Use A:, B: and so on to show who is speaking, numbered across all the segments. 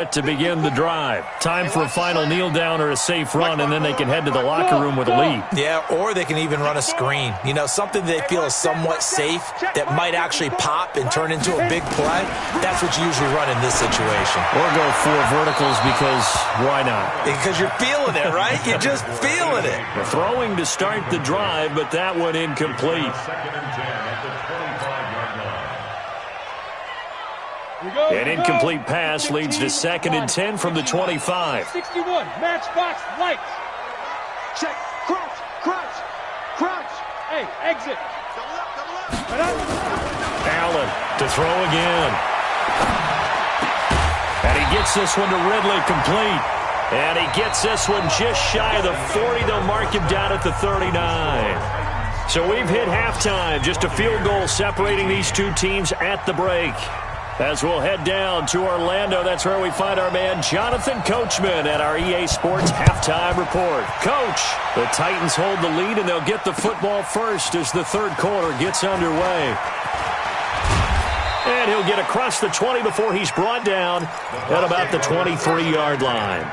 A: To begin the drive. Time for a final kneel down or a safe run, and then they can head to the locker room with a lead.
B: Yeah, or they can even run a screen. You know, something they feel is somewhat safe that might actually pop and turn into a big play. That's what you usually run in this situation.
A: Or go 4 verticals because why not?
B: Because you're feeling it, right? You're just feeling it.
A: The throwing to start the drive, but that one incomplete. An incomplete pass leads to 2nd and 10 from the 25.
C: 61, matchbox lights. Check, crouch. Hey, exit.
A: Allen to throw again. And he gets this one to Ridley complete. And he gets this one just shy of the 40. They'll mark him down at the 39. So we've hit halftime. Just a field goal separating these two teams at the break. As we'll head down to Orlando, that's where we find our man Jonathan Coachman at our EA Sports Halftime Report. Coach, the Titans hold the lead, and they'll get the football first as the third quarter gets underway. And he'll get across the 20 before he's brought down at about the 23-yard line.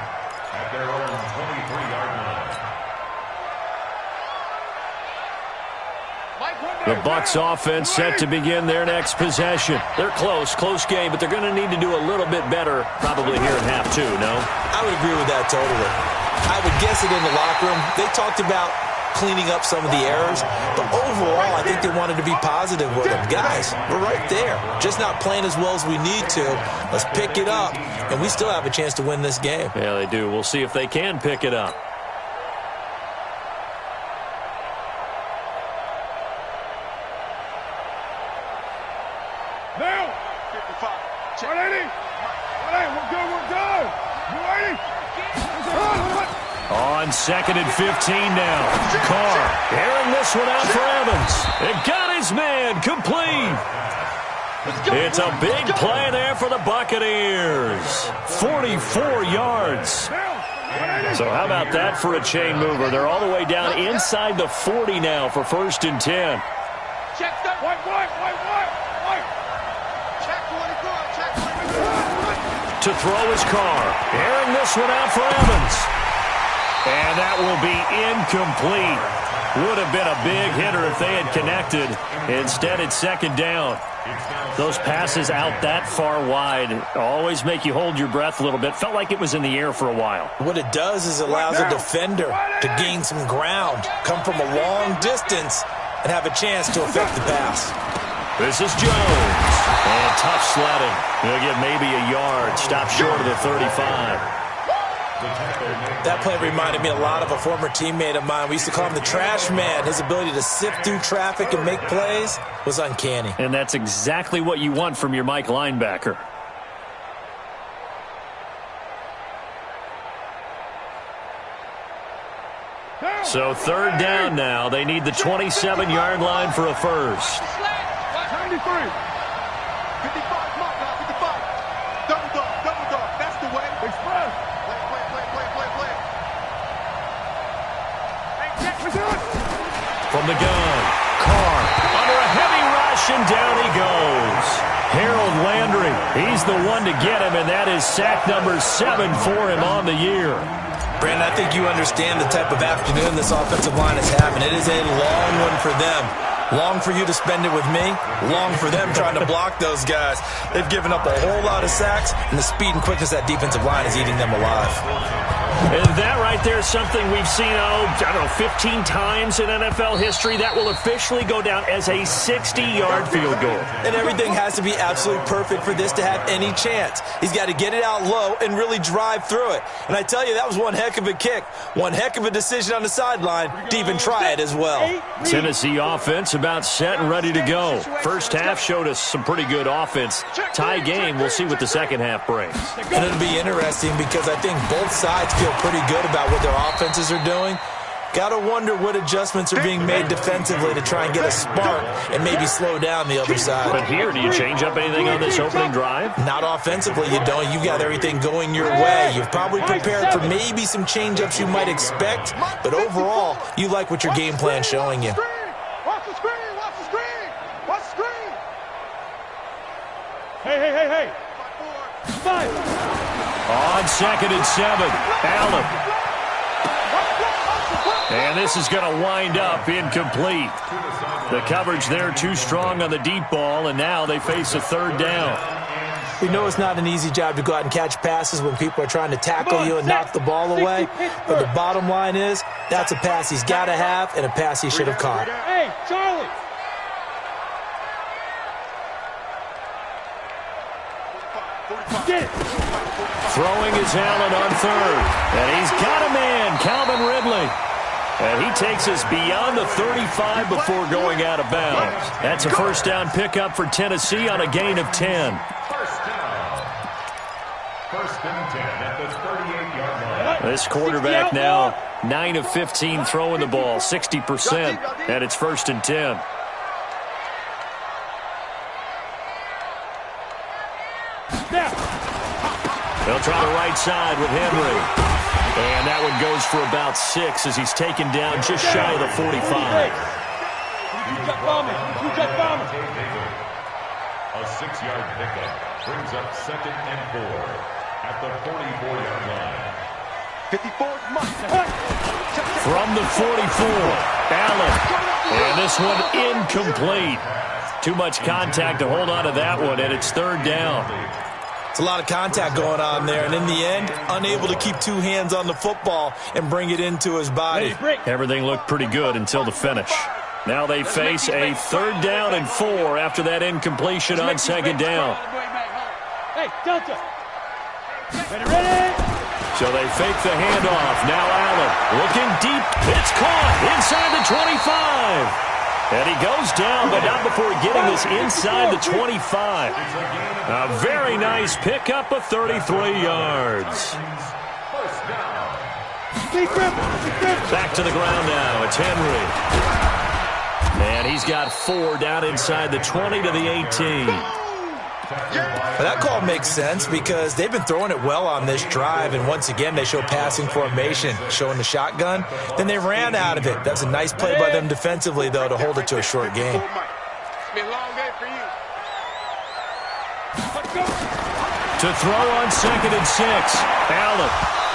A: The Bucs offense set to begin their next possession. They're close game, but they're going to need to do a little bit better probably here in half 2, no?
B: I would agree with that totally. I would guess it in the locker room. They talked about cleaning up some of the errors, but overall I think they wanted to be positive with them. Guys, we're right there. Just not playing as well as we need to. Let's pick it up, and we still have a chance to win this game.
A: Yeah, they do. We'll see if they can pick it up. On 2nd and 15 now. Carr airing this one out for Evans. It got his man complete. It's a big play there for the Buccaneers. 44 yards. So how about that for a chain mover? They're all the way down inside the 40 now for 1st and 10. To throw his Carr. Airing this one out for Evans. And that will be incomplete. Would have been a big hitter if they had connected. Instead, it's 2nd down. Those passes out that far wide always make you hold your breath a little bit. Felt like it was in the air for a while.
B: What it does is it allows a defender to gain some ground, come from a long distance, and have a chance to affect the pass.
A: This is Jones. And tough sledding. He'll get maybe a yard. Stop short of the 35.
B: That play reminded me a lot of a former teammate of mine. We used to call him the trash man. His ability to sift through traffic and make plays was uncanny.
A: And that's exactly what you want from your Mike linebacker. So 3rd down now. They need the 27-yard line for a first.
C: 93. 55, double dog, that's the way. Express.
A: From the gun, Carr under a heavy rush, and down he goes. Harold Landry, he's the one to get him, and that is sack number 7 for him on the year.
B: Brandon, I think you understand the type of afternoon this offensive line is having. It is a long one for them. Long for you to spend it with me. Long for them trying to block those guys. They've given up a whole lot of sacks, and the speed and quickness of that defensive line is eating them alive.
A: And that right there is something we've seen, 15 times in NFL history. That will officially go down as a 60-yard field goal.
B: And everything has to be absolutely perfect for this to have any chance. He's got to get it out low and really drive through it. And I tell you, that was one heck of a kick. One heck of a decision on the sideline to even try it as well.
A: Tennessee offense about set and ready to go. First half showed us some pretty good offense. Tie game, we'll see what the second half brings.
B: And it'll be interesting because I think both sides feel pretty good about what their offenses are doing. Got to wonder what adjustments are being made defensively to try and get a spark and maybe slow down the other side.
A: But here, do you change up anything on this opening drive?
B: Not offensively, you don't. You've got everything going your way. You've probably prepared for maybe some change-ups you might expect, but overall, you like what your game plan's showing you.
C: Watch the screen! Watch the screen! Hey! 5.
A: On 2nd and 7, Allen. And this is going to wind up incomplete. The coverage there too strong on the deep ball, and now they face a 3rd down.
B: We know it's not an easy job to go out and catch passes when people are trying to tackle you and knock the ball away. But the bottom line is, that's a pass he's got to have and a pass he should have caught.
C: Hey, Charlie! Get it!
A: Throwing is Allen on 3rd. And he's got a man, Calvin Ridley. And he takes us beyond the 35 before going out of bounds. That's a 1st down pickup for Tennessee on a gain of 10.
D: 1st and 10 at the 38-yard line.
A: This quarterback now 9 of 15 throwing the ball, 60%, and it's 1st and 10. They'll try the right side with Henry. And that one goes for about 6 as he's taken down just shy of the 45.
D: A 6-yard pickup brings up 2nd and 4 at the 44-yard line.
C: 54
A: From the 44, Allen. And this one incomplete. Too much contact to hold on to that one, and it's 3rd down.
B: It's a lot of contact going on there, and in the end, unable to keep 2 hands on the football and bring it into his body.
A: Everything looked pretty good until the finish. Now they face a 3rd down and 4 after that incompletion on 2nd down.
C: Hey, Delta! Ready!
A: So they fake the handoff. Now Allen looking deep. It's caught inside the 25. And he goes down, but not before getting this inside the 25. A very nice pickup of 33 yards. Back to the ground now. It's Henry. And he's got 4 down inside the 20 to the 18.
B: But that call makes sense because they've been throwing it well on this drive, and once again they show passing formation, showing the shotgun. Then they ran out of it. That's a nice play by them defensively, though, to hold it to a short game.
C: It's been a long day for you.
A: To throw on 2nd and 6. Allen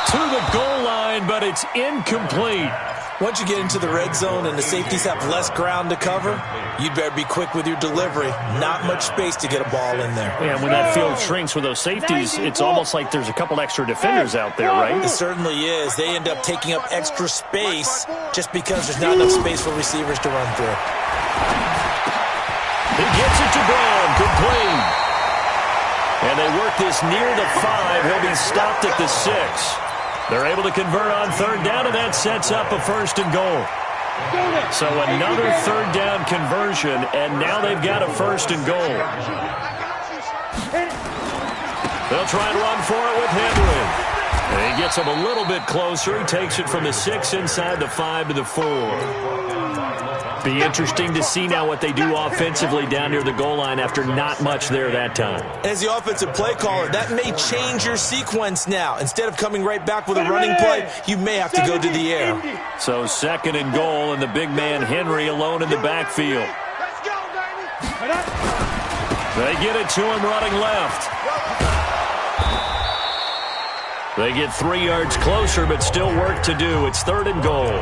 A: to the goal line, but it's incomplete.
B: Once you get into the red zone and the safeties have less ground to cover, you'd better be quick with your delivery. Not much space to get a ball in there.
A: Yeah, when that field shrinks with those safeties, it's almost like there's a couple extra defenders out there, right?
B: It certainly is. They end up taking up extra space just because there's not enough space for receivers to run through.
A: He gets it to Brown, complete. And they work this near the 5. He'll be stopped at the 6. They're able to convert on 3rd down, and that sets up a 1st and goal. So another 3rd down conversion, and now they've got a 1st and goal. They'll try and run for it with Henry. And he gets him a little bit closer. He takes it from the 6 inside the 5 to the 4. Be interesting to see now what they do offensively down near the goal line after not much there that time.
B: As the offensive play caller, that may change your sequence now. Instead of coming right back with a running play, you may have to go to the air.
A: So 2nd and goal, and the big man Henry alone in the backfield.
C: Let's go, baby!
A: They get it to him running left. They get 3 yards closer, but still work to do. It's 3rd and goal.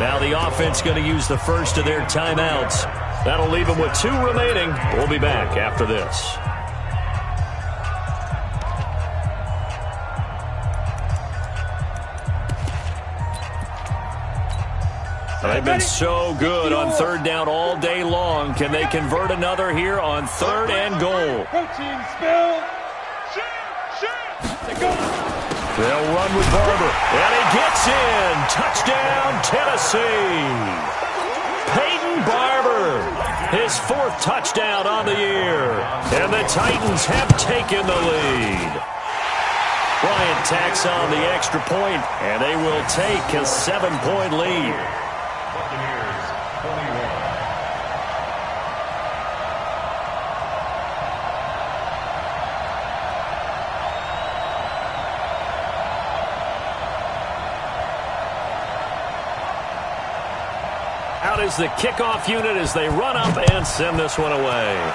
A: Now the offense going to use the first of their timeouts. That'll leave them with 2 remaining. We'll be back after this. They've been so good on 3rd down all day long. Can they convert another here on 3rd and goal?
C: Protein spill.
A: They'll run with Barber. And he gets in. Touchdown, Tennessee. Peyton Barber. His 4th touchdown on the year. And the Titans have taken the lead. Bryant tacks on the extra point, and they will take a 7-point lead.
D: Buccaneers 21.
A: Out is the kickoff unit as they run up and send this one away.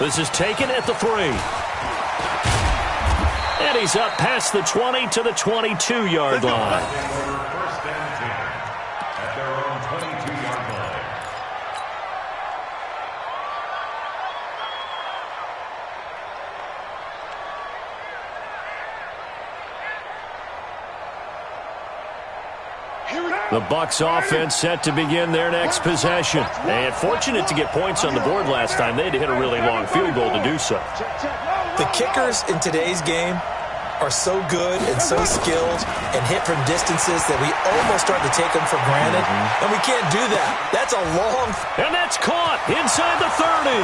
A: This is taken at the 3. And he's up past the 20 to the 22-yard line.
D: First and 10 at their own 22-yard line.
A: The Bucs offense set to begin their next possession. And fortunate to get points on the board last time. They had to hit a really long field goal to do so.
B: The kickers in today's game are so good and so skilled and hit from distances that we almost start to take them for granted. And we can't do that. That's a long...
A: And that's caught inside the 30.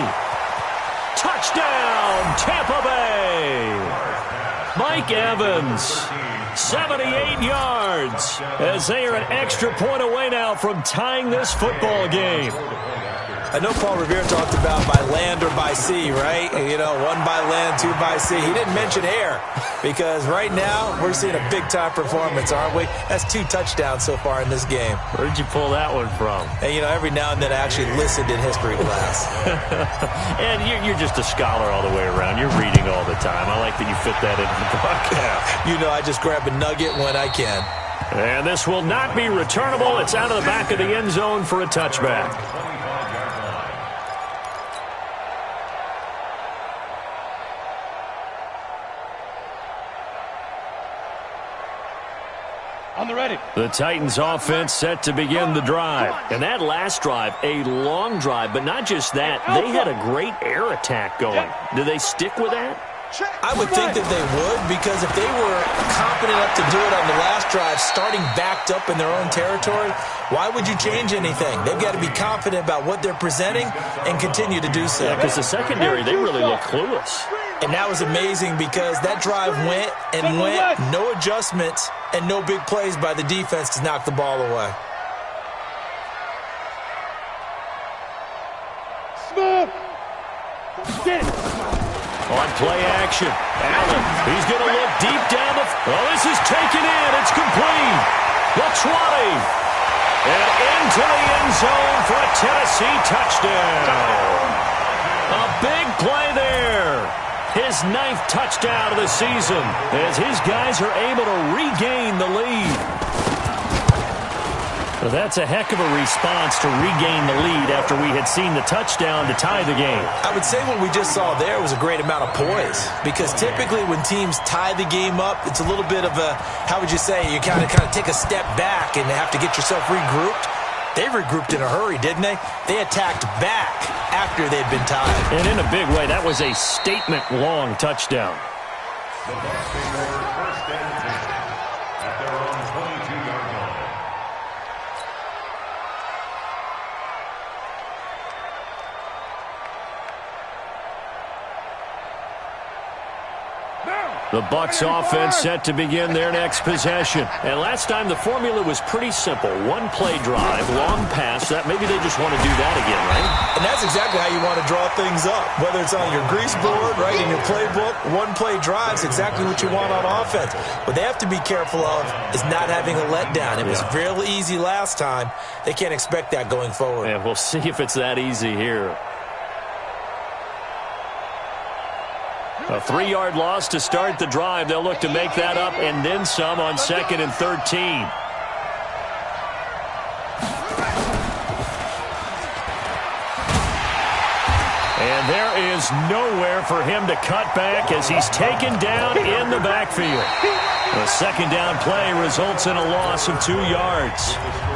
A: Touchdown, Tampa Bay. Mike Evans, 78 yards, as they are an extra point away now from tying this football game.
B: I know Paul Revere talked about by land or by sea, right? You know, one by land, two by sea. He didn't mention air because right now we're seeing a big-time performance, aren't we? That's 2 touchdowns so far in this game.
A: Where'd you pull that one from?
B: And, you know, every now and then I actually listened in history class.
A: And you're just a scholar all the way around. You're reading all the time. I like that you fit that into the broadcast.
B: You know, I just grab a nugget when I can.
A: And this will not be returnable. It's out of the back of the end zone for a touchback.
C: On the ready.
A: The Titans offense set to begin the drive. And that last drive, a long drive, but not just that. They had a great air attack going. Do they stick with that?
B: I would think that they would, because if they were competent enough to do it on the last drive, starting backed up in their own territory, why would you change anything? They've got to be confident about what they're presenting and continue to do so.
A: Yeah, because the secondary, they really look clueless.
B: And that was amazing because that drive went and went, no adjustments and no big plays by the defense to knock the ball away.
C: Smith! Get it!
A: On play action, Allen, he's going to look deep down the... Oh, this is taken in. It's complete. The 20. And into the end zone for a Tennessee touchdown. A big play there. His 9th touchdown of the season as his guys are able to regain the lead. Well, that's a heck of a response to regain the lead after we had seen the touchdown to tie the game.
B: I would say what we just saw there was a great amount of poise, because typically when teams tie the game up, it's a little bit of a, how would you say, you kind of take a step back and have to get yourself regrouped. They regrouped in a hurry, didn't they? They attacked back after they'd been tied.
A: And in a big way, that was a statement-long touchdown.
D: The Bucs score first and 10 at their own 22-yard line.
A: The Bucs offense set to begin their next possession. And last time the formula was pretty simple. One play drive, long pass. That maybe they just want to do that again, right?
B: And that's exactly how you want to draw things up. Whether it's on your grease board, right, in your playbook, one play drive is exactly what you want on offense. What they have to be careful of is not having a letdown. It was real easy last time. They can't expect that going forward.
A: And we'll see if it's that easy here. A 3-yard loss to start the drive. They'll look to make that up and then some on 2nd and 13. And there is nowhere for him to cut back as he's taken down in the backfield. The second down play results in a loss of 2 yards.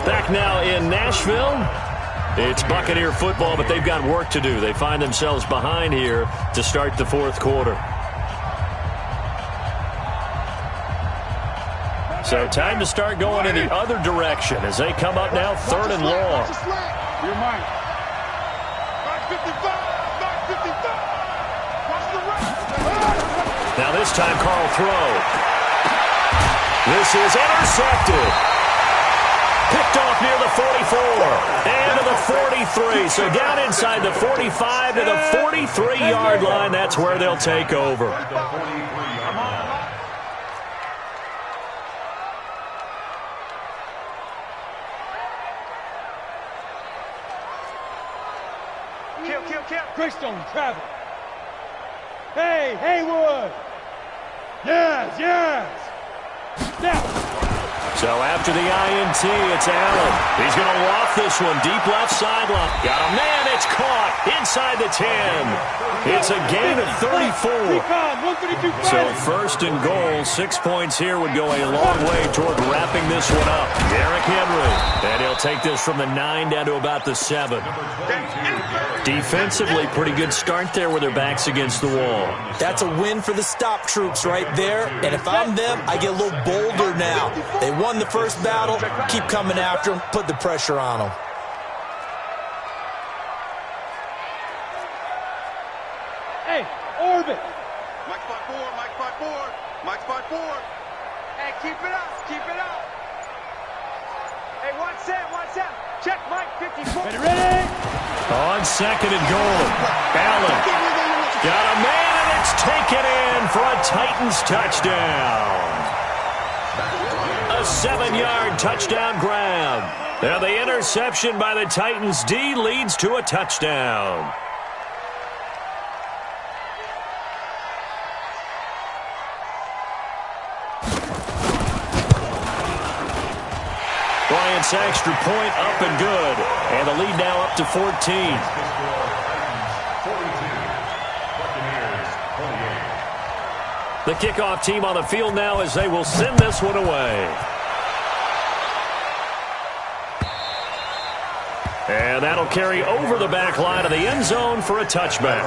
A: Back now in Nashville. It's Buccaneer football, but they've got work to do. They find themselves behind here to start the 4th quarter. So time to start going in the other direction as they come up now 3rd and long.
C: You're mine. 55. Watch the right.
A: Now this time Carl throw. This is intercepted. Picked off near the 44 and to the 43. So down inside the 45 to the 43-yard line. That's where they'll take over.
C: Kill. Greystone, travel. Hey, Haywood. Yes, yes. Now.
A: So after the INT, it's Allen. He's going to loft this one deep left sideline. Got a man. It's caught inside the 10. It's a gain of 34. So first and goal, 6 points here would go a long way toward wrapping this one up. Derrick Henry. And he'll take this from the 9 down to about the 7. Defensively, pretty good start there with their backs against the wall.
B: That's a win for the stop troops right there. And if I'm them, I get a little bolder now. They won the first battle. Keep coming after them. Put the pressure on them.
C: Hey, orbit. Mike 5-4, Mike 5-4, Mike 5-4. Hey, keep it up, keep it up. Hey, one set. Check Mike 54. Ready?
A: On second and goal, Allen got a man, and it's taken in for a Titans touchdown. A 7-yard touchdown grab. And the interception by the Titans D leads to a touchdown. Bryant's extra point up and good. And the lead now up to 14. The kickoff team on the field now as they will send this one away. And that'll carry over the back line of the end zone for a touchback.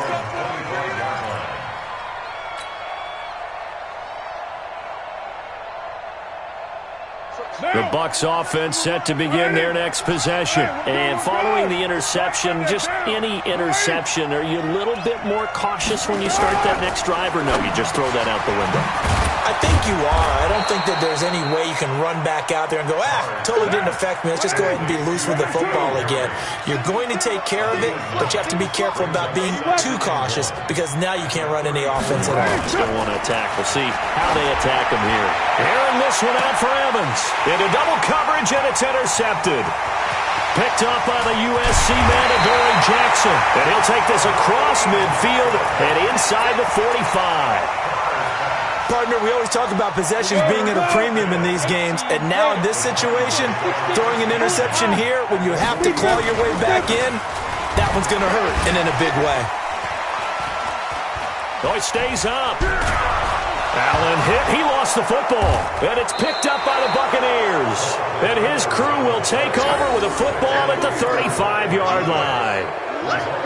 A: The Bucs offense set to begin their next possession. And following the interception, just any interception, are you a little bit more cautious when you start that next drive, or no, you just throw that out the window?
B: I think you are. I don't think that there's any way you can run back out there and go, totally didn't affect me. Let's just go ahead and be loose with the football again. You're going to take care of it, but you have to be careful about being too cautious because now you can't run any offense at all.
A: Still want to attack. We'll see how they attack him here. Airing this one out for Evans. Into double coverage, and it's intercepted. Picked up by the USC man, Adoree Jackson. And he'll take this across midfield and inside the 45.
B: Partner, we always talk about possessions being at a premium in these games, and now in this situation, throwing an interception here when you have to claw your way back in, that one's going to hurt, and in a big way.
A: Oh, he stays up. Allen hit. He lost the football, and it's picked up by the Buccaneers. And his crew will take over with a football at the 35-yard line.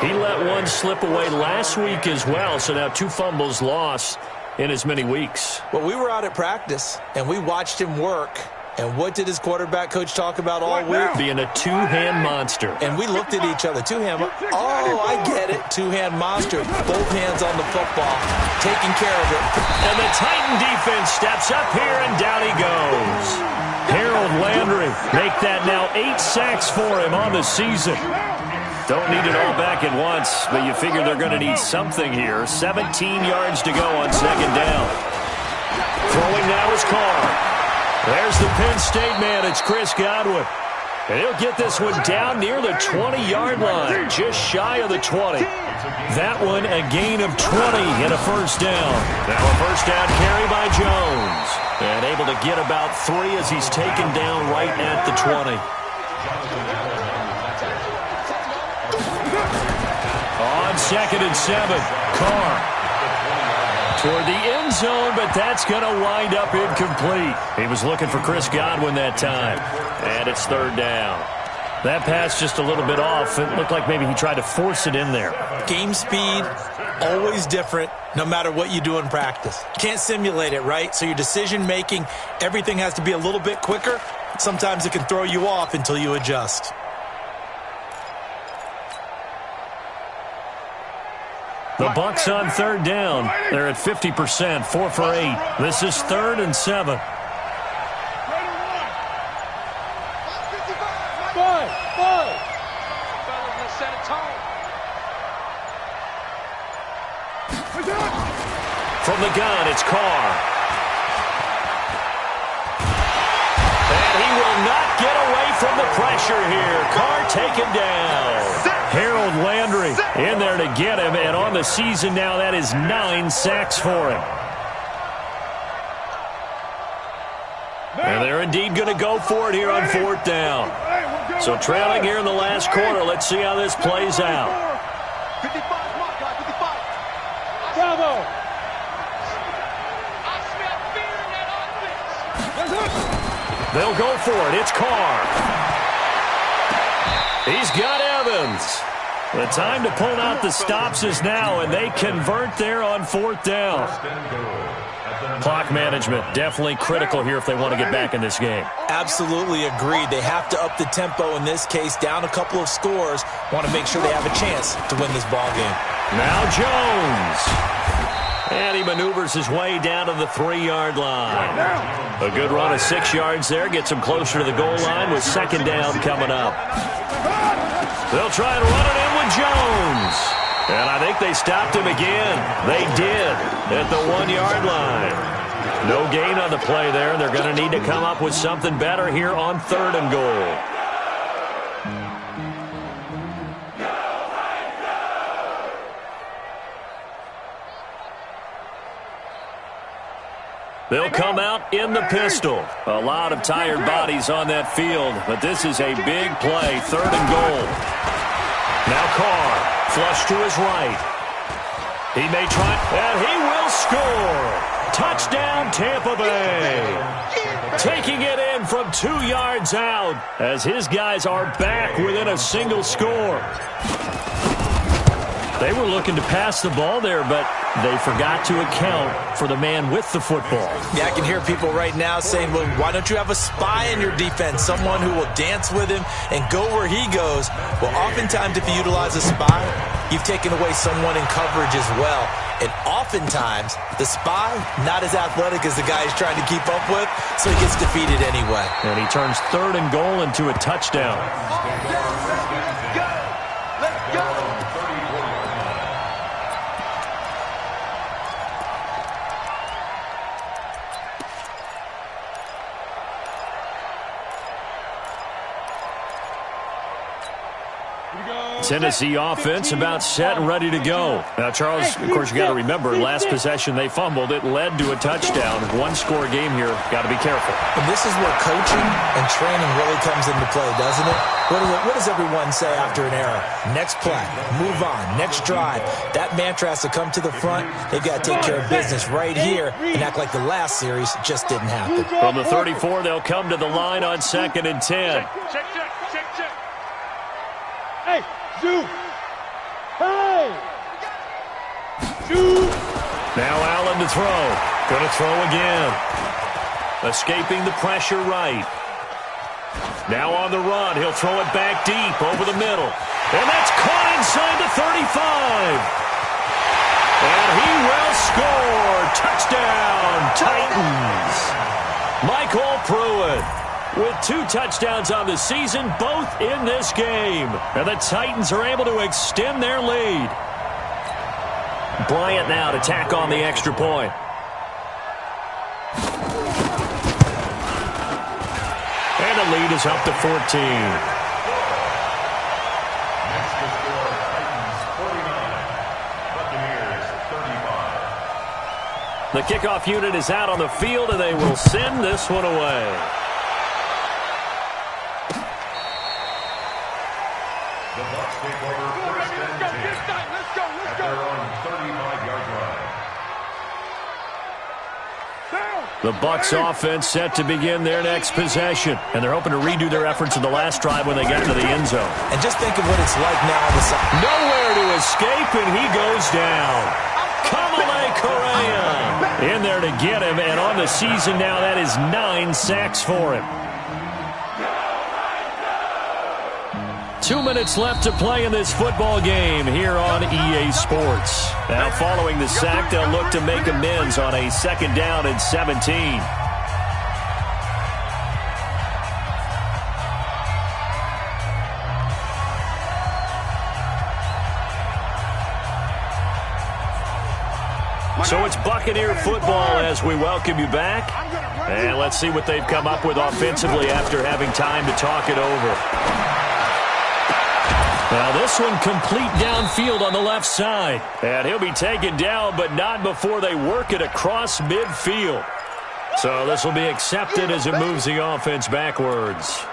A: He let one slip away last week as well, so now 2 fumbles lost in as many weeks.
B: Well, we were out at practice, and we watched him work. And what did his quarterback coach talk about all week?
A: Being a two-hand monster.
B: And we looked at each other. Two-hand. Oh, I get it. Two-hand monster. Both hands on the football. Taking care of it.
A: And the Titan defense steps up here, and down he goes. Harold Landry make that now 8 sacks for him on the season. Don't need it all back at once, but you figure they're going to need something here. 17 yards to go on second down. Throwing now is Carr. There's the Penn State man. It's Chris Godwin. And he'll get this one down near the 20-yard line, just shy of the 20. That one a gain of 20 and a first down. Now a first down carry by Jones. And able to get about 3 as he's taken down right at the 20. On second and 7, Carr. Toward the end zone, but that's going to wind up incomplete. He was looking for Chris Godwin that time. And it's third down. That pass just a little bit off. It looked like maybe he tried to force it in there.
B: Game speed, always different, no matter what you do in practice. You can't simulate it, right? So your decision-making, everything has to be a little bit quicker. Sometimes it can throw you off until you adjust.
A: The Bucs on third down. They're at 50%, 4 for 8. This is 3rd and 7. From the gun, it's Carr. And he will not get away from the pressure here. Carr taken down. Harold Landry in there to get him, and on the season now, that is 9 sacks for him. And they're indeed going to go for it here on 4th down. So trailing here in the last quarter. Let's see how this plays out.
C: 55, come on, guys, 55. Bravo.
A: They'll go for it. It's Carr. He's got Evans. The time to pull out the stops is now, and they convert there on 4th down. Clock management definitely critical here if they want to get back in this game.
B: Absolutely agreed. They have to up the tempo in this case, down a couple of scores. Want to make sure they have a chance to win this ball game.
A: Now Jones. And he maneuvers his way down to the 3-yard line. A good run of 6 yards there. Gets him closer to the goal line with 2nd down coming up. They'll try and run it in with Jones. And I think they stopped him again. They did at the 1-yard line. No gain on the play there. They're going to need to come up with something better here on 3rd and goal. They'll come out in the pistol. A lot of tired bodies on that field, but this is a big play, 3rd and goal. Now Carr, flush to his right. He may try, and he will score. Touchdown, Tampa Bay. Taking it in from 2 yards out as his guys are back within a single score. They were looking to pass the ball there, but they forgot to account for the man with the football.
B: Yeah, I can hear people right now saying, well, why don't you have a spy in your defense, someone who will dance with him and go where he goes? Well, oftentimes if you utilize a spy, you've taken away someone in coverage as well. And oftentimes, the spy, not as athletic as the guy he's trying to keep up with, so he gets defeated anyway.
A: And he turns 3rd and goal into a touchdown.
C: Let's go.
A: Tennessee offense about set and ready to go. Now, Charles, of course, you got to remember, last possession they fumbled. It led to a touchdown. 1-score game here. Got to be careful.
B: And this is where coaching and training really comes into play, doesn't it? What does everyone say after an error? Next play, move on, next drive. That mantra has to come to the front. They've got to take care of business right here and act like the last series just didn't happen.
A: From the 34, they'll come to the line on 2nd and 10.
C: Check. Hey, Zoo. Hey. Zoo.
A: Now Allen to throw. Going to throw again. Escaping the pressure right. Now on the run. He'll throw it back deep over the middle. And that's caught inside the 35. And he will score. Touchdown, Titans. Michael Pruitt with 2 touchdowns on the season, both in this game. And the Titans are able to extend their lead. Bryant now to tack on the extra point. And the lead is up to 14.
D: Next to score, Titans 49, Buccaneers 35.
A: The kickoff unit is out on the field, and they will send this one away.
D: The Bucs take over 1st and 10.
C: Let's go.
D: At their own 35-yard line.
A: The Bucs offense set to begin their next possession, and they're hoping to redo their efforts in the last drive when they got into the end zone.
B: And just think of what it's like now on the side.
A: Nowhere to escape, and he goes down. Kamale Correa in there to get him, and on the season now, that is 9 sacks for him. 2 minutes left to play in this football game here on EA Sports. Now following the sack, they'll look to make amends on a 2nd down and 17. So it's Buccaneer football as we welcome you back. And let's see what they've come up with offensively after having time to talk it over. Now this one complete downfield on the left side. And he'll be taken down, but not before they work it across midfield. So this will be accepted as it moves the offense backwards.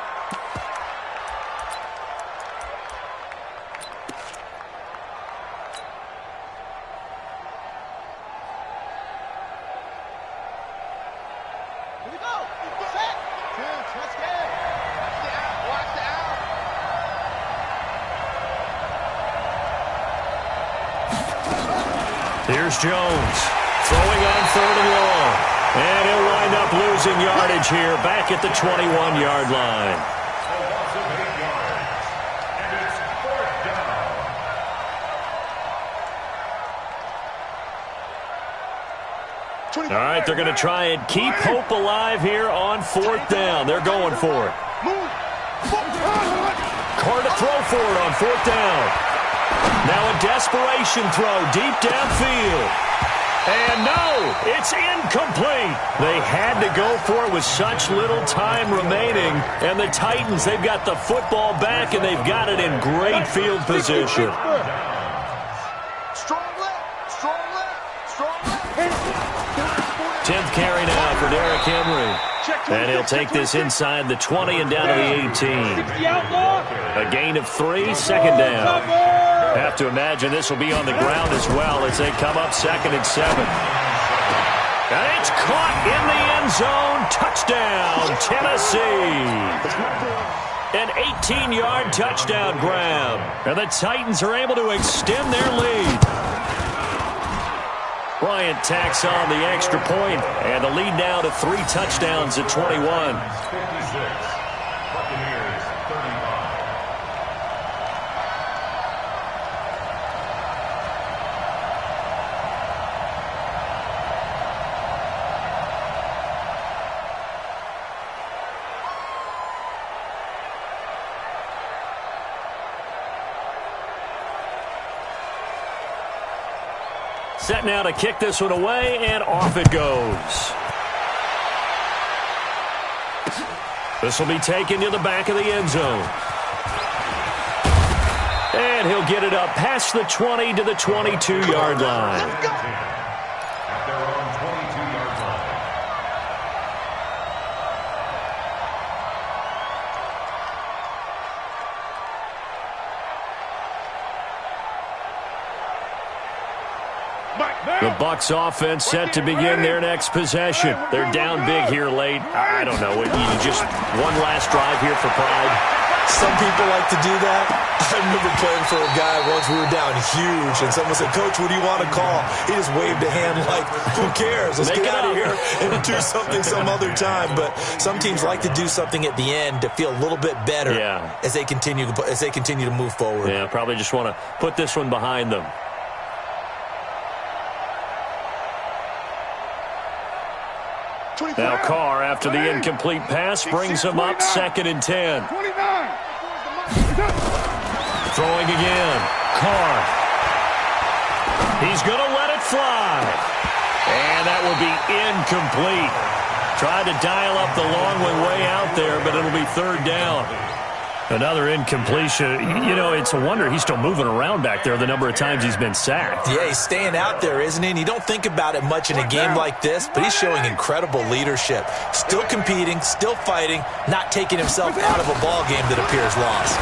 A: Here's Jones throwing on 3rd and long. And he'll wind up losing yardage here back at the 21-yard line. All right, they're going to try and keep hope alive here on 4th down. They're going for it. Carr to throw for it on 4th down. Now a desperation throw deep downfield. And no, it's incomplete. They had to go for it with such little time remaining. And the Titans, they've got the football back, and they've got it in great field position.
C: Strong left, strong left, strong left.
A: 10th carry now for Derrick Henry. And he'll take this inside the 20 and down to the 18. A gain of 3, 2nd down. Have to imagine this will be on the ground as well as they come up 2nd and 7. And it's caught in the end zone. Touchdown, Tennessee. An 18-yard touchdown grab. And the Titans are able to extend their lead. Bryant tacks on the extra point, and the lead now to 3 touchdowns at 21.
D: 56. Buccaneers 35.
A: Set now to kick this one away, and off it goes. This will be taken to the back of the end zone. And he'll get it up past the 20 to the 22-yard line.
D: At their own 22-yard line.
A: The Bucs offense set to begin their next possession. They're down big here late. I don't know. You just one last drive here for pride.
B: Some people like to do that. I remember playing for a guy once. We were down huge, and someone said, "Coach, what do you want to call?" He just waved a hand like, "Who cares? Let's get out of here and do something some other time." But some teams like to do something at the end to feel a little bit better as they continue to move forward.
A: Yeah, probably just want to put this one behind them. Now Carr, after the incomplete pass, brings him up 2nd and 10. Throwing again. Carr. He's going to let it fly. And that will be incomplete. Tried to dial up the long one way out there, but it'll be 3rd down. Another incompletion. You know, it's a wonder he's still moving around back there the number of times he's been sacked.
B: Yeah, he's staying out there, isn't he? And you don't think about it much in a game like this, but he's showing incredible leadership. Still competing, still fighting, not taking himself out of a ball game that appears lost.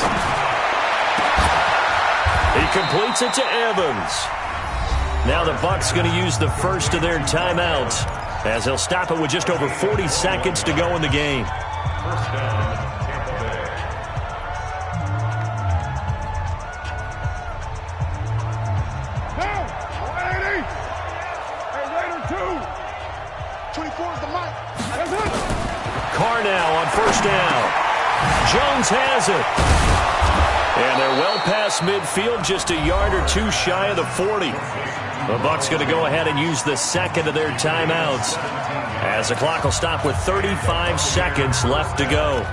A: He completes it to Evans. Now the Bucs going to use the first of their timeouts as they'll stop it with just over 40 seconds to go in the game.
D: First down, Tampa Bay.
A: Carr now on 1st down. Jones has it. And they're well past midfield, just a yard or 2 shy of the 40. The Bucs going to go ahead and use the 2nd of their timeouts as the clock will stop with 35 seconds left to go.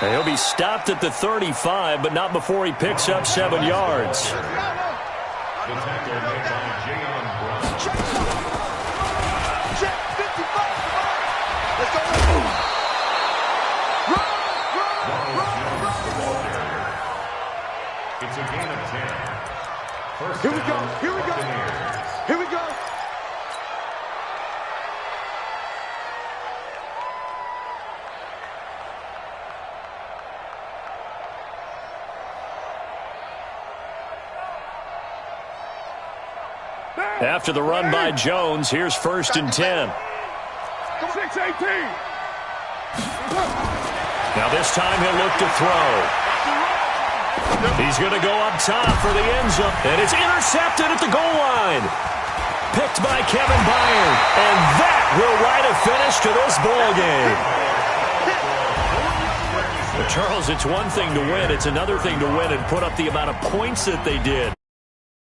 A: And he'll be stopped at the 35, but not before he picks up 7 yards.
D: The tackle made by Jayon Brown.
C: Check 55. Let's go.
D: It's a gain of 10. First
C: Here we go.
D: down,
C: Here we go.
D: Buccaneers.
C: Here we go.
A: After the run by Jones, here's 1st and 10.
C: 6-18.
A: Now this time he'll look to throw. He's going to go up top for the end zone. And it's intercepted at the goal line. Picked by Kevin Byard. And that will write a finish to this ball game. But Charles, it's one thing to win. It's another thing to win and put up the amount of points that they did.